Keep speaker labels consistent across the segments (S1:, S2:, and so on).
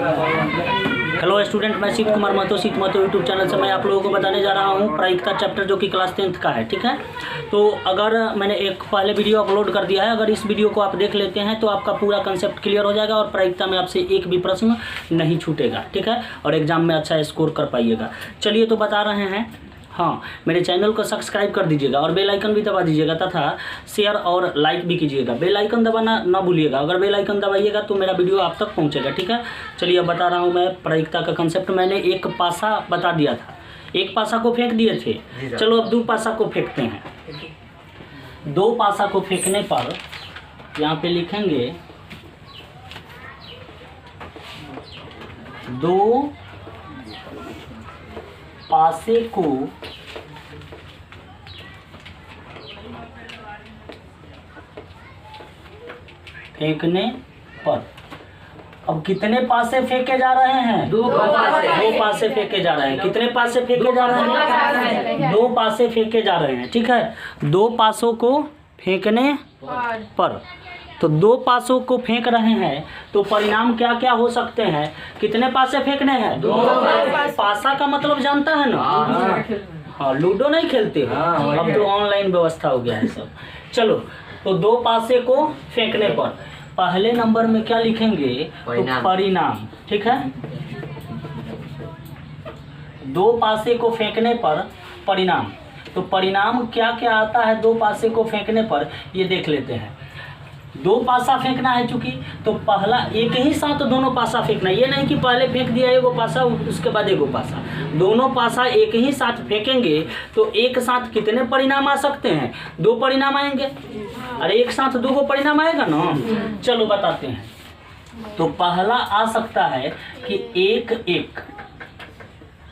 S1: Hello student, मैं Shiv Kumar Mahato YouTube channel से मैं आप लोगों को बताने जा रहा हूँ प्रायिकता चैप्टर जो कि क्लास 10th का है। ठीक है, तो अगर मैंने एक पहले वीडियो अपलोड कर दिया है, अगर इस वीडियो को आप देख लेते हैं तो आपका पूरा कंसेप्ट क्लियर हो जाएगा और प्रायिकता में आपसे एक भी प्रश्न नहीं छूटेगा। ठीक है, और एग्जाम में अच्छा स्कोर कर पाइएगा। चलिए तो बता रहे हैं। हाँ, मेरे चैनल को सब्सक्राइब कर दीजिएगा और बेल आइकन भी दबा दीजिएगा तथा शेयर और लाइक भी कीजिएगा। बेल आइकन दबाना ना भूलिएगा, अगर बेल आइकन दबाइएगा तो मेरा वीडियो आप तक पहुंचेगा। ठीक है, चलिए अब बता रहा हूँ मैं प्रायिकता का कंसेप्ट। मैंने एक पासा बता दिया था, एक पासा को फेंक दिए थे। चलो अब दो पासा को फेंकते हैं। दो पासा को फेंकने पर यहाँ पे लिखेंगे दो पासे को फेंकने पर। अब कितने पासे फेंके जा रहे हैं? दो पासे फेंके जा रहे हैं। कितने पासे फेंके जा रहे हैं? दो पासे फेंके जा रहे हैं। ठीक है, दो पासों को फेंकने पर। तो दो पासों को फेंक रहे हैं तो परिणाम क्या क्या हो सकते हैं? कितने पासे फेंकने हैं? दो। पासा का मतलब जानता है ना? हाँ, लूडो नहीं खेलते हो? अब तो ऑनलाइन व्यवस्था हो गया है सब। चलो, तो दो पासे को फेंकने पर पहले नंबर में क्या लिखेंगे? तो परिणाम। ठीक है, दो पासे को फेंकने पर परिणाम। तो परिणाम क्या क्या आता है दो पासे को फेंकने पर, ये देख लेते हैं। दो पासा फेंकना है चूंकि, तो पहला एक ही साथ दोनों पासा फेंकना है। ये नहीं कि पहले फेंक दिया एगो पासा उसके बाद एगो पासा। दोनों पासा एक ही साथ फेंकेंगे तो एक साथ कितने परिणाम आ सकते हैं? दो परिणाम आएंगे। अरे एक साथ दो परिणाम आएगा ना। चलो बताते हैं। तो पहला आ सकता है कि एक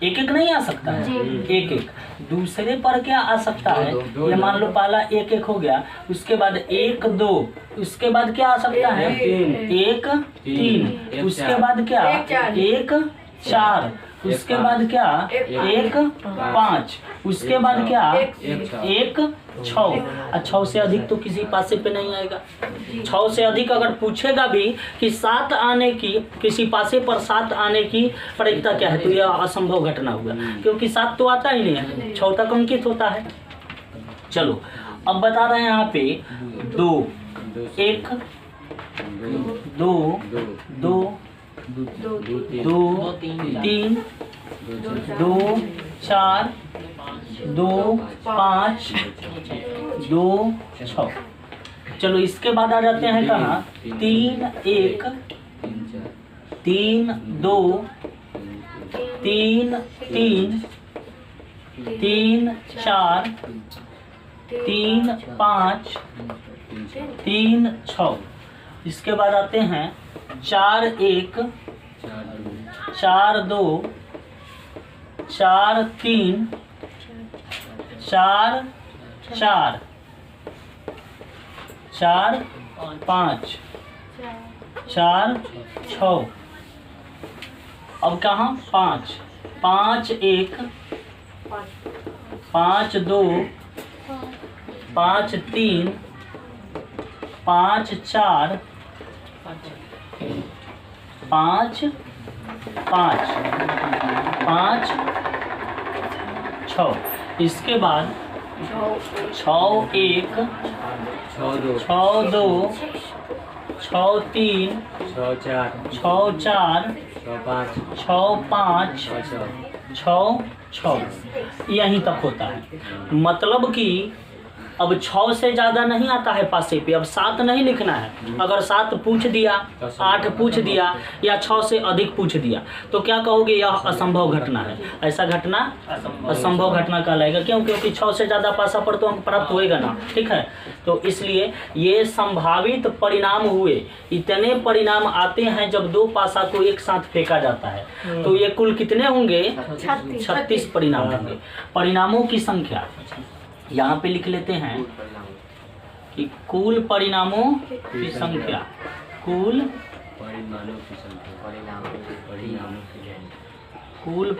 S1: एक नहीं आ सकता है, एक। दूसरे पर क्या आ सकता है? ये मान लो पहला एक हो गया, उसके बाद एक दो, उसके बाद क्या आ सकता है? एक तीन, उसके बाद क्या? एक चार, उसके बाद क्या? एक पाँच, उसके बाद क्या? एक छः। 6 से अधिक तो किसी पासे पे नहीं आएगा। 6 से अधिक अगर पूछेगा भी कि 7 आने की, किसी पासे पर 7 आने की प्रायिकता क्या है, तो यह असंभव घटना हुआ, क्योंकि 7 तो आता ही नहीं है, 6 तक अंकित होता है। चलो अब बता रहे हैं यहाँ पे दो, एक दो दो दो तीन, दो चार, दो पाँच, दो छः। चलो इसके बाद आ जाते हैं कहाँ? तीन एक, तीन दो, तीन तीन, तीन चार, तीन पाँच, तीन छः। इसके बाद आते हैं चार एक, चार दो, चार तीन, चार चार, चार पाँच, चार छः। अब कहाँ? पाँच, पाँच एक, पाँच दो, पाँच तीन, पाँच चार, पाँच पाँच, पाँच छः। इसके बाद छः एक, छः दो, छः तीन, छः चार, छः पाँच, छः छः। यहीं तक होता है। मतलब कि अब 6 से ज़्यादा नहीं आता है पासे पे। अब 7 नहीं लिखना है। अगर 7 पूछ दिया, 8 पूछ दिया या 6 से अधिक पूछ दिया तो क्या कहोगे? यह असंभव घटना है। ऐसा घटना असंभव घटना कहलाएगा। क्यों? क्योंकि 6 से ज़्यादा पासा पर तो अंक प्राप्त होएगा ना। ठीक है, तो इसलिए ये संभावित परिणाम हुए। इतने परिणाम आते हैं जब दो पासा को एक साथ फेंका जाता है। तो ये कुल कितने होंगे? 36 परिणाम होंगे। परिणामों की संख्या यहाँ पे लिख लेते हैं कि कुल परिणामों की संख्या, कुल परिणामों की संख्या कुल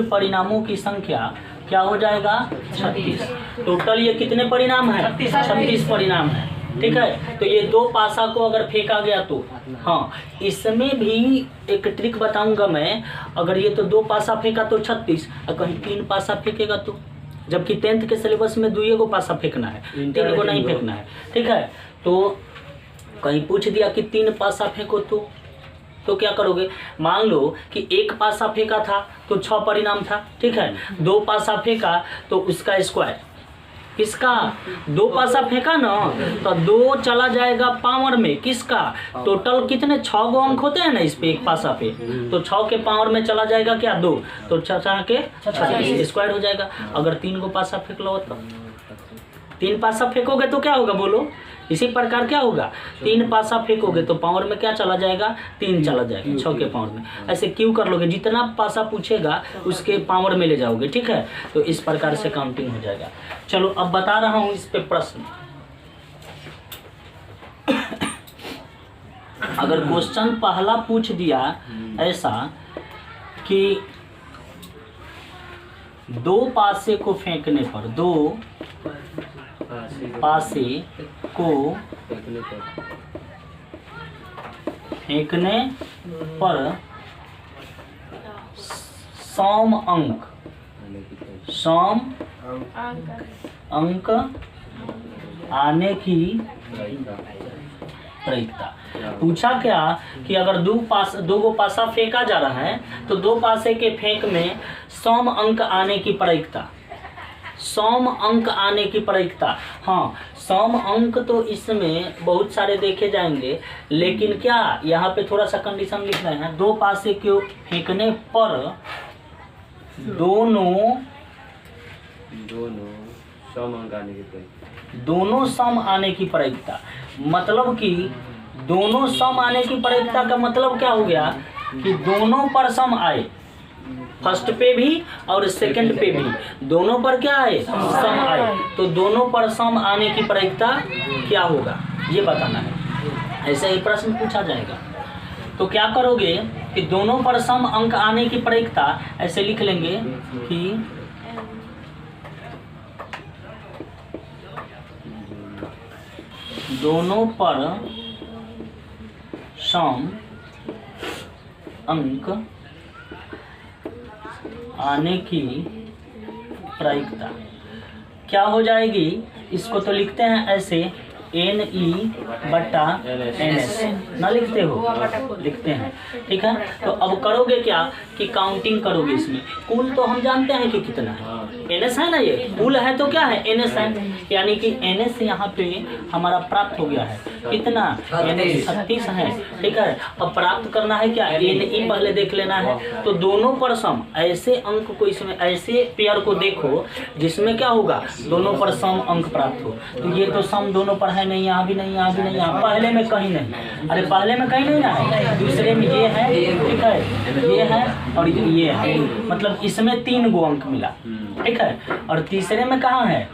S1: परिणामों की संख्या क्या हो जाएगा? 36। टोटल ये कितने परिणाम है? 36 परिणाम है। ठीक है, तो ये दो पासा को अगर फेंका गया तो हाँ, इसमें भी एक ट्रिक बताऊंगा मैं। अगर ये तो दो पासा फेंका तो 36, और कहीं 3 पासा फेंकेगा तो, जबकि 10th के सिलेबस में 2 गो पासा फेंकना है, 3 को नहीं फेंकना है। ठीक है, तो कहीं पूछ दिया कि 3 पासा फेंको तो क्या करोगे? मान लो कि 1 पासा फेंका था तो 6 परिणाम था। ठीक है, 2 पासा फेंका तो उसका स्क्वायर, किसका? 2 पासा फेंका ना तो 2 चला जाएगा पावर में, किसका? टोटल कितने 6 गो अंक होते हैं ना इस पे, 1 पासा पे, तो 6 के पावर में चला जाएगा क्या? 2, तो 6 के 36 स्क्वायर हो जाएगा। अगर 3 गो पासा फेंक लो तो 3 पासा फेंकोगे तो क्या होगा बोलो? इसी प्रकार क्या होगा? 3 पासा फेंकोगे तो पावर में क्या चला जाएगा? 3 चला जाएगा 6 के पावर में। ऐसे क्यों कर लोगे? जितना पासा पूछेगा उसके पावर में ले जाओगे। ठीक है, तो इस प्रकार से काउंटिंग हो जाएगा। चलो अब बता रहा हूं इस पे प्रश्न। अगर क्वेश्चन पहला पूछ दिया ऐसा कि 2 पासे को फेंकने पर, 2 पासे को फेंकने पर सम अंक आने की प्रायिकता। पूछा क्या कि अगर 2 गो पासा फेंका जा रहा है तो 2 पासे के फेंक में सम अंक आने की प्रायिकता, सम अंक आने की प्रायिकता। हाँ, सम अंक तो इसमें बहुत सारे देखे जाएंगे, लेकिन क्या यहाँ पे थोड़ा सा कंडीशन लिख रहे हैं, 2 पासे को फेंकने पर दोनों सम अंक आने की प्रायिकता, दोनों सम आने की प्रायिकता। मतलब कि दोनों सम आने की प्रायिकता का मतलब क्या हो गया कि दोनों पर सम आए, फर्स्ट पे भी और सेकंड पे भी, दोनों पर क्या आए? सम आए। तो दोनों पर सम आने की प्रायिकता क्या होगा ये बताना है। ऐसे ही प्रश्न पूछा जाएगा। तो क्या करोगे कि दोनों पर सम अंक आने की प्रायिकता ऐसे लिख लेंगे कि दोनों पर सम अंक आने की प्रायिकता क्या हो जाएगी? इसको तो लिखते हैं ऐसे NE/NS ना लिखते हो? लिखते हैं। ठीक है, तो अब करोगे क्या कि काउंटिंग करोगे। इसमें कुल तो हम जानते हैं कि कितना है, NS है ना, ये कुल है तो क्या है? NS है, यानी कि NS यहाँ पे हमारा प्राप्त हो गया है। कितना? NS 36 है। ठीक है, अब प्राप्त करना है क्या? NE पहले देख लेना है। तो दोनों पर सम, ऐसे अंक को इसमें, ऐसे पेयर को देखो जिसमें क्या होगा? दोनों पर सम अंक प्राप्त हो। तो ये तो सम दोनों पर है नहीं, यहाँ भी नहीं, यहाँ भी नहीं, यहाँ पहले में कहीं नहीं। अरे पहले में कहीं नहीं ना है, दूसरे में ये है। ठीक है, ये है और ये है, मतलब इसमें 3 गो अंक मिला। ठीक है, और तीसरे में कहाँ है?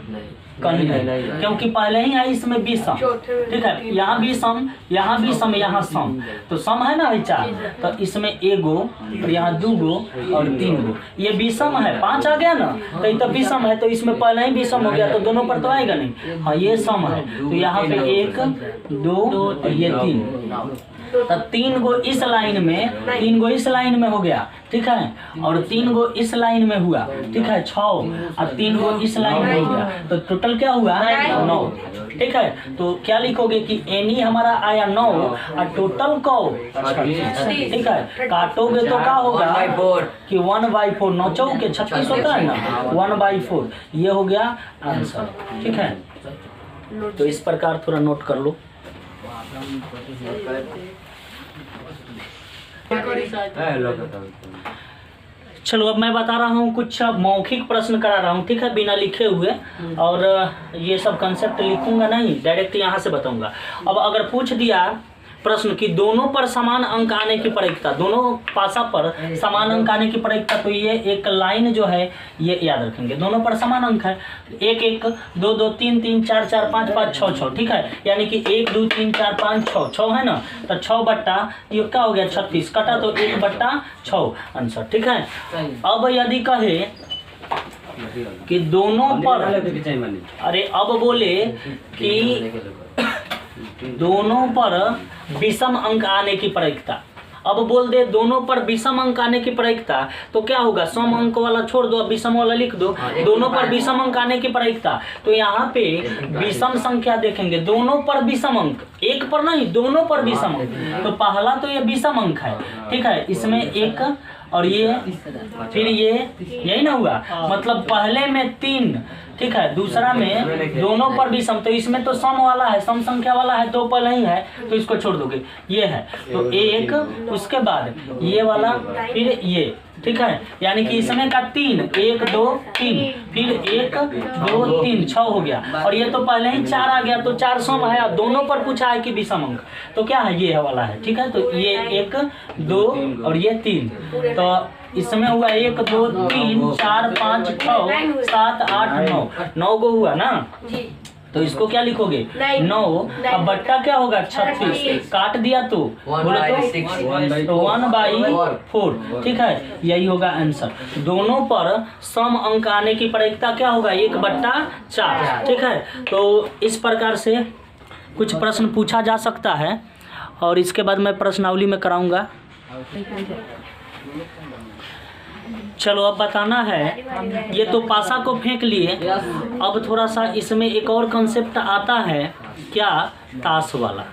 S1: कहीं नहीं, क्योंकि पहले ही है इसमें भी सम। ठीक है, यहाँ भी सम, यहाँ भी सम, यहाँ सम, तो सम है ना 4, तो इसमें 1 गो और यहाँ 2 गो और 3 गो, ये भी सम है। 5 आ गया ना, तो ये तो भी सम है, तो इसमें पहले ही भी सम हो गया, तो दोनों पर तो आएगा नहीं। हाँ, ये सम है, तो यहाँ पे 1 2 और ये 3, तो 3 गो इस लाइन में, 3 गो इस लाइन में हो गया। ठीक है, और 3 गो इस लाइन में हुआ। ठीक है, 6 और 3 गो इस लाइन में हो गया, तो टोटल क्या हुआ? 9। ठीक है, तो क्या लिखोगे कि NE हमारा आया 9 और टोटल को 36। ठीक है, काटोगे तो क्या होगा कि 1/4, 9 चौके 36 होता है ना, 1/4 ये हो गया आंसर। ठीक है, तो इस प्रकार थोड़ा नोट कर लो। चलो अब मैं बता रहा हूँ कुछ मौखिक प्रश्न करा रहा हूँ। ठीक है, बिना लिखे हुए, और ये सब कंसेप्ट लिखूंगा नहीं, डायरेक्ट यहाँ से बताऊंगा। अब अगर पूछ दिया प्रश्न कि दोनों पर समान अंक आने की प्रायिकता, दोनों पासा पर समान अंक आने की प्रायिकता, तो ये एक लाइन जो है ये याद रखेंगे, दोनों पर समान अंक है। 1 1 2 2 3 3 4 4 5 5 6 6। ठीक है, यानी कि 1 2 3 4 5 6 6 है ना, तो 6 बट्टा ये क्या हो गया? 36 कटा तो 1/6 आंसर। ठीक है, अब यदि कहे कि दोनों पर, अरे अब बोले कि दोनों पर विषम अंक आने की प्रायिकता। अब बोल दे दोनों पर विषम अंक आने की प्रायिकता, तो क्या होगा, सम अंक वाला छोड़ दो, विषम वाला लिख दो। दोनों पर विषम अंक आने की प्रायिकता, तो यहाँ पे विषम संख्या देखेंगे, दोनों पर विषम अंक, एक पर नहीं, दोनों पर विषम अंक। तो पहला तो ये विषम अंक है, ठीक है, इसमें एक और ये, फिर ये, यही ना हुआ, मतलब पहले में 3, ठीक है, दूसरा में दोनों पर विषम, तो इसमें तो सम वाला है, सम संख्या वाला है, 2 पर नहीं है, तो इसको छोड़ दोगे, ये है, तो 1, उसके बाद ये वाला, फिर ये, ठीक है, यानी कि इसमें का 3, 1 2 3, फिर 1 2 3 6 हो गया, और ये तो पहले ही 4 आ गया, तो 4 सम है, और दोनों पर पूछा है कि विषम अंक, तो क्या है, ये वाला है, ठीक है, तो ये 1 2 और ये 3, तो इसमें हुआ 1 2 3 4 5 6 7 8 9 गो हुआ ना, तो इसको क्या लिखोगे, 9, अब बट्टा क्या होगा, 36, काट दिया तो बोले तो 1/4, ठीक है, यही होगा आंसर। दोनों पर सम अंक आने की प्रायिकता क्या होगा, 1/4, ठीक है। तो इस प्रकार से कुछ प्रश्न पूछा जा सकता है, और इसके बाद मैं प्रश्नावली में कराऊंगा। चलो अब बताना है, ये तो पासा को फेंक लिए, अब थोड़ा सा इसमें एक और कंसेप्ट आता है, क्या, ताश वाला।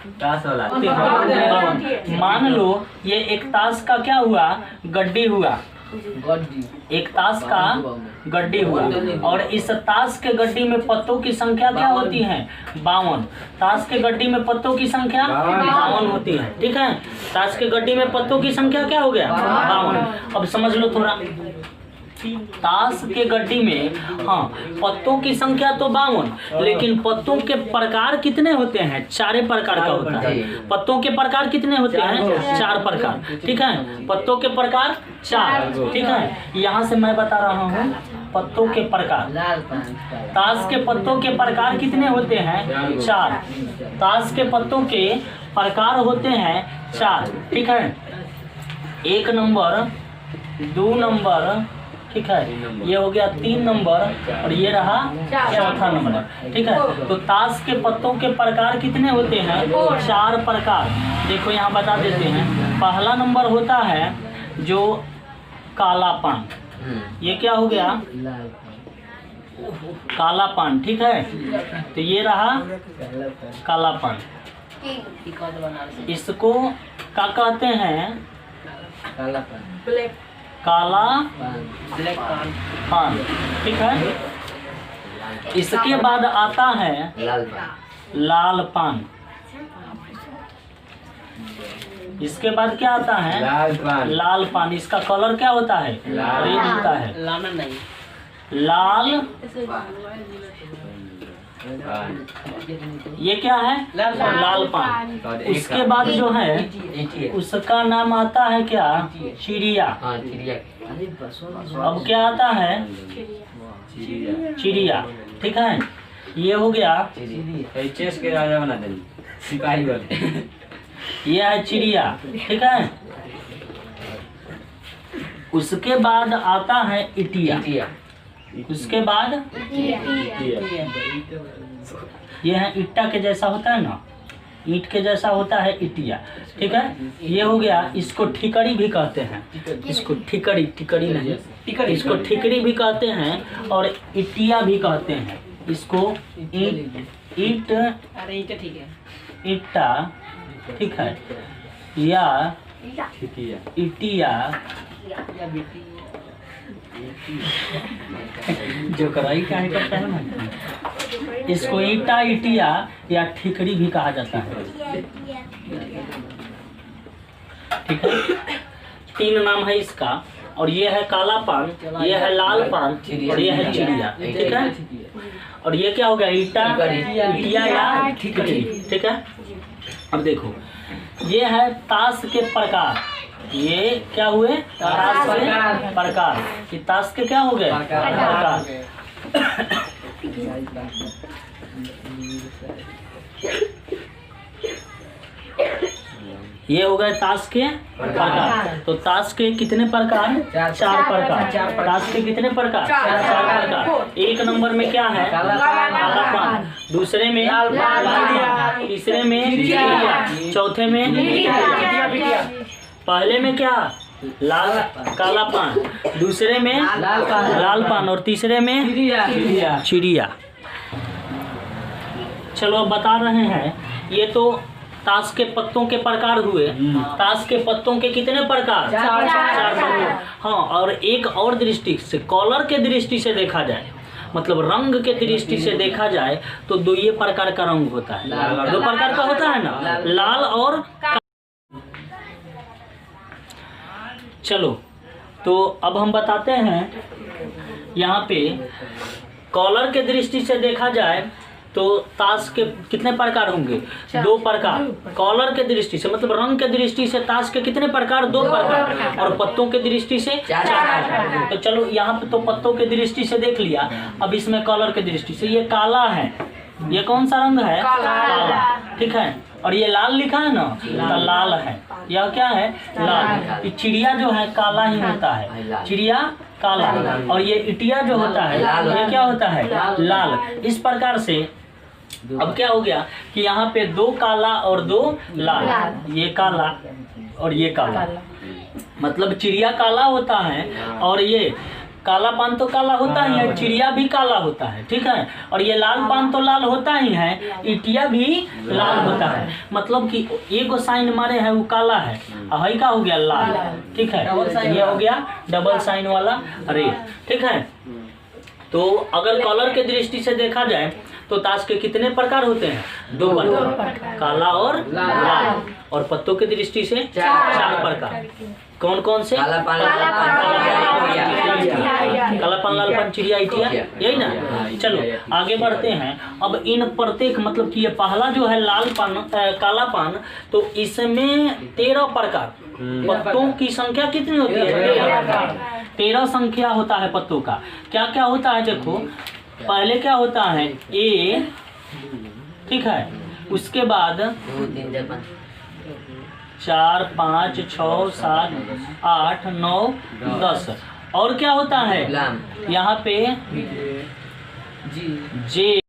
S1: मान लो ये एक ताश का क्या हुआ, गड्डी हुआ, एक ताश का गड्डी हुआ, और इस ताश के गड्डी में पत्तों की संख्या क्या होती है, 52। ताश के गड्डी में पत्तों की संख्या 52 होती है, ठीक है, ताश के गड्डी में पत्तों की संख्या क्या हो गया, 52। अब समझ लो थोड़ा, ताश के गड्डी में, हाँ, पत्तों की संख्या तो 52, लेकिन पत्तों के प्रकार कितने होते हैं, 4 प्रकार का होता है। पत्तों के प्रकार कितने होते हैं, 4 प्रकार, ठीक है, पत्तों के प्रकार 4, ठीक है। यहाँ से मैं बता रहा हूँ पत्तों के प्रकार, ताश के पत्तों के प्रकार कितने होते हैं, 4, ताश के पत्तों के प्रकार होते हैं 4, ठीक है, 1 नंबर, 2 नंबर, ठीक है, ये हो गया 3 नंबर, और ये रहा 4था नंबर, ठीक है। तो ताश के पत्तों के प्रकार कितने होते हैं, 4 प्रकार। देखो यहाँ बता देते हैं, पहला नंबर होता है जो काला पान, ये क्या हो गया, काला पान, ठीक है, तो ये रहा काला पान, इसको क्या कहते हैं, काला पान, ठीक है। इसके बाद आता है लाल पान, इसके बाद क्या आता है, लाल पान, इसका कलर क्या होता है, रेड होता है, लाल, ये क्या है, लाल पान। उसके बाद जो है उसका नाम आता है क्या, चिड़िया। अब क्या आता है, चिड़िया, ठीक है, ये हो गया,
S2: चेस के राजा बना देंगे, सिपाही वाले।
S1: ये है चिड़िया, ठीक है। उसके बाद आता है इटिया, उसके बाद ये है इट्टा के जैसा होता है ना, ईंट के जैसा होता है इटिया, ठीक है। ये हो गया, इसको ठिकड़ी भी कहते हैं, इसको ठिकड़ी, टिकड़ी नहीं, इसको ठिकड़ी भी कहते हैं, और इटिया भी कहते हैं, इसको ईट, इट्टा, ठीक है, या इटिया, जो कराई क्या है करता है ना, इसको ईटा, इटिया या ठिकड़ी भी कहा जाता है, ठीक है। 3 नाम है इसका, और ये है काला पान, ये है लाल पान, और ये है चिड़िया, ठीक है। और ये क्या हो गया, ईटा, इटिया या ठिकड़ी, ठीक है। अब देखो, ये है ताश के प्रकार, ये क्या हुए, ताश के प्रकार, ये ताश के क्या हो गए, प्रकार। ये हो गए ताश के प्रकार। तो ताश के कितने प्रकार? चार प्रकार। ताश के कितने प्रकार? चार प्रकार। एक नंबर में क्या है? काला पान। दूसरे में लाल पान। तीसरे में चिड़िया। चौथे में पहले में क्या? लाल काला पान। दूसरे में लाल पान और तीसरे में चिड़िया। चलो अब बता रहे हैं, ये तो ताश के पत्तों के प्रकार हुए। ताश के पत्तों के कितने प्रकार? चार प्रकार। हाँ, और एक और दृष्टि से, कॉलर के दृष्टि से देखा जाए, मतलब रंग के दृष्टि से देखा जाए तो दो ये प्रकार का रंग होता है। दो प्रकार का होता है ना, लाल और। चलो तो अब हम बताते हैं, यहाँ पे कॉलर के दृष्टि से देखा जाए तो ताश के कितने प्रकार होंगे? दो प्रकार। कॉलर के दृष्टि से मतलब रंग के दृष्टि से ताश के कितने प्रकार? दो प्रकार। और पत्तों के दृष्टि से चार प्रकार। तो चलो यहाँ पे तो पत्तों के दृष्टि से देख लिया, अब इसमें कॉलर के दृष्टि से ये काला है। ये कौन सा रंग है? काला। ठीक है। और ये लाल लिखा है ना, तो लाल है। यह क्या है? लाल। ये चिड़िया जो है काला ही होता है, चिड़िया काला। और ये इटिया जो होता है ये क्या होता है? लाल। इस प्रकार से अब क्या हो गया कि यहाँ पे दो काला और दो लाल। ये काला और ये काला, मतलब चिड़िया काला होता है और ये काला पान तो काला होता ही है, चिड़िया भी काला होता है। ठीक है। और ये लाल पान तो लाल होता ही है, इटिया भी लाल होता है। मतलब कि एक साइन मारे है वो काला है, हई का हो गया लाल। ठीक है। ये हो गया डबल साइन वाला रेड। ठीक है। तो अगर कलर के दृष्टि से देखा जाए तो ताश के कितने प्रकार होते हैं? दो प्रकार, काला और लाल। और पत्तों की दृष्टि से चार प्रकार। कौन कौन से? काला पान, लाल पान, चिड़िया, इटिया, यही ना। चलो आगे बढ़ते हैं। अब इन प्रत्येक मतलब कि ये पहला जो है लाल पान, काला पान, तो इसमें 13 प्रकार। पत्तों की संख्या कितनी होती है? 13 संख्या होता है पत्तों का। क्या क्या होता है देखो, पहले क्या होता है? ए, ठीक है। उसके बाद 4, 5, 6, 7, 8, 9, 10। और क्या होता है यहाँ पे? जे।